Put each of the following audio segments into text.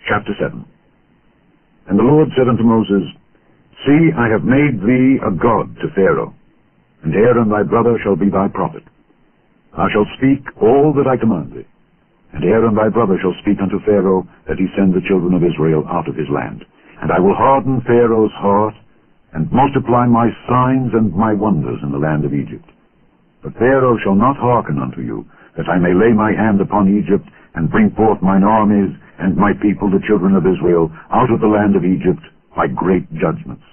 Chapter 7. And the Lord said unto Moses, See, I have made thee a god to Pharaoh, and Aaron thy brother shall be thy prophet. Thou shalt speak all that I command thee, and Aaron thy brother shall speak unto Pharaoh, that he send the children of Israel out of his land. And I will harden Pharaoh's heart, and multiply my signs and my wonders in the land of Egypt. But Pharaoh shall not hearken unto you, that I may lay my hand upon Egypt, and bring forth mine armies, and my people, the children of Israel, out of the land of Egypt by great judgments.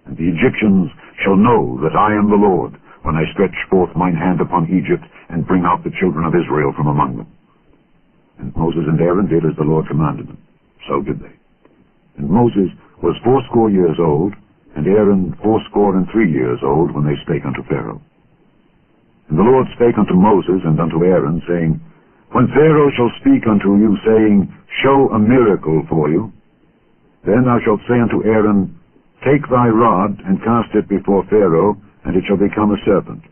And the Egyptians shall know that I am the Lord, when I stretch forth mine hand upon Egypt, and bring out the children of Israel from among them. And Moses and Aaron did as the Lord commanded them. So did they. And Moses was 80 years old, and Aaron 83 years old, when they spake unto Pharaoh. And the Lord spake unto Moses and unto Aaron, saying, When Pharaoh shall speak unto you, saying, Show a miracle for you, then thou shalt say unto Aaron, Take thy rod, and cast it before Pharaoh, and it shall become a serpent.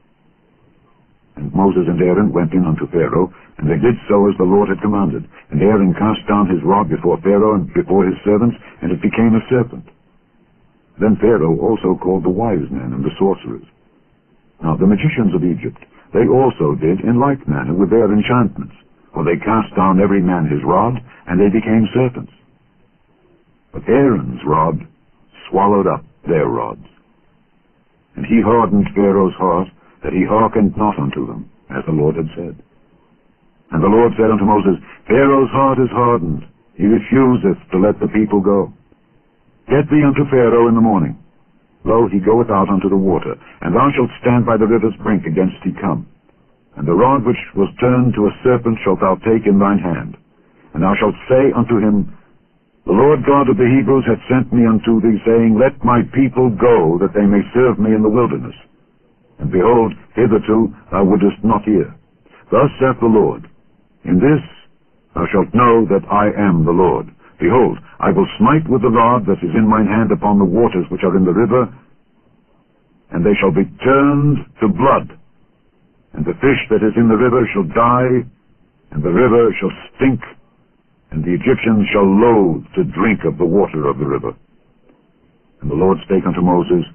And Moses and Aaron went in unto Pharaoh, and they did so as the Lord had commanded. And Aaron cast down his rod before Pharaoh and before his servants, and it became a serpent. Then Pharaoh also called the wise men and the sorcerers. Now the magicians of Egypt, they also did in like manner with their enchantments. For they cast down every man his rod, and they became serpents. But Aaron's rod swallowed up their rods. And he hardened Pharaoh's heart, that he hearkened not unto them, as the Lord had said. And the Lord said unto Moses, Pharaoh's heart is hardened, he refuseth to let the people go. Get thee unto Pharaoh in the morning. Lo, he goeth out unto the water, and thou shalt stand by the river's brink against he come. And the rod which was turned to a serpent shalt thou take in thine hand. And thou shalt say unto him, The Lord God of the Hebrews hath sent me unto thee, saying, Let my people go, that they may serve me in the wilderness. And behold, hitherto thou wouldest not hear. Thus saith the Lord, In this thou shalt know that I am the Lord. Behold, I will smite with the rod that is in mine hand upon the waters which are in the river, and they shall be turned to blood. And the fish that is in the river shall die, and the river shall stink, and the Egyptians shall loathe to drink of the water of the river. And the Lord spake unto Moses,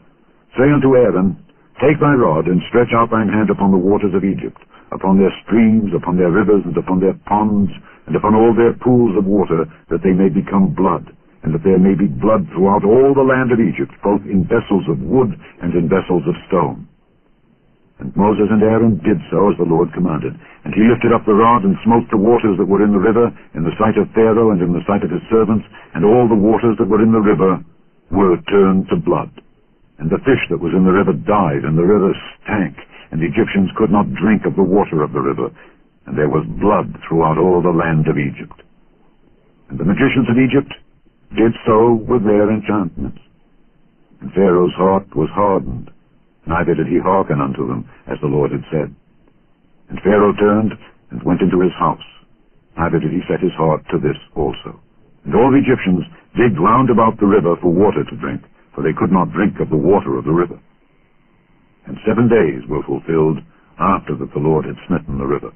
Say unto Aaron, Take thy rod, and stretch out thine hand upon the waters of Egypt, upon their streams, upon their rivers, and upon their ponds, and upon all their pools of water, that they may become blood, and that there may be blood throughout all the land of Egypt, both in vessels of wood and in vessels of stone. And Moses and Aaron did so as the Lord commanded. And he lifted up the rod, and smote the waters that were in the river, in the sight of Pharaoh and in the sight of his servants, and all the waters that were in the river were turned to blood. And the fish that was in the river died, and the river stank, and the Egyptians could not drink of the water of the river, and there was blood throughout all the land of Egypt. And the magicians of Egypt did so with their enchantments. And Pharaoh's heart was hardened, neither did he hearken unto them, as the Lord had said. And Pharaoh turned and went into his house, neither did he set his heart to this also. And all the Egyptians digged round about the river for water to drink, for they could not drink of the water of the river. And 7 days were fulfilled after that the Lord had smitten the river.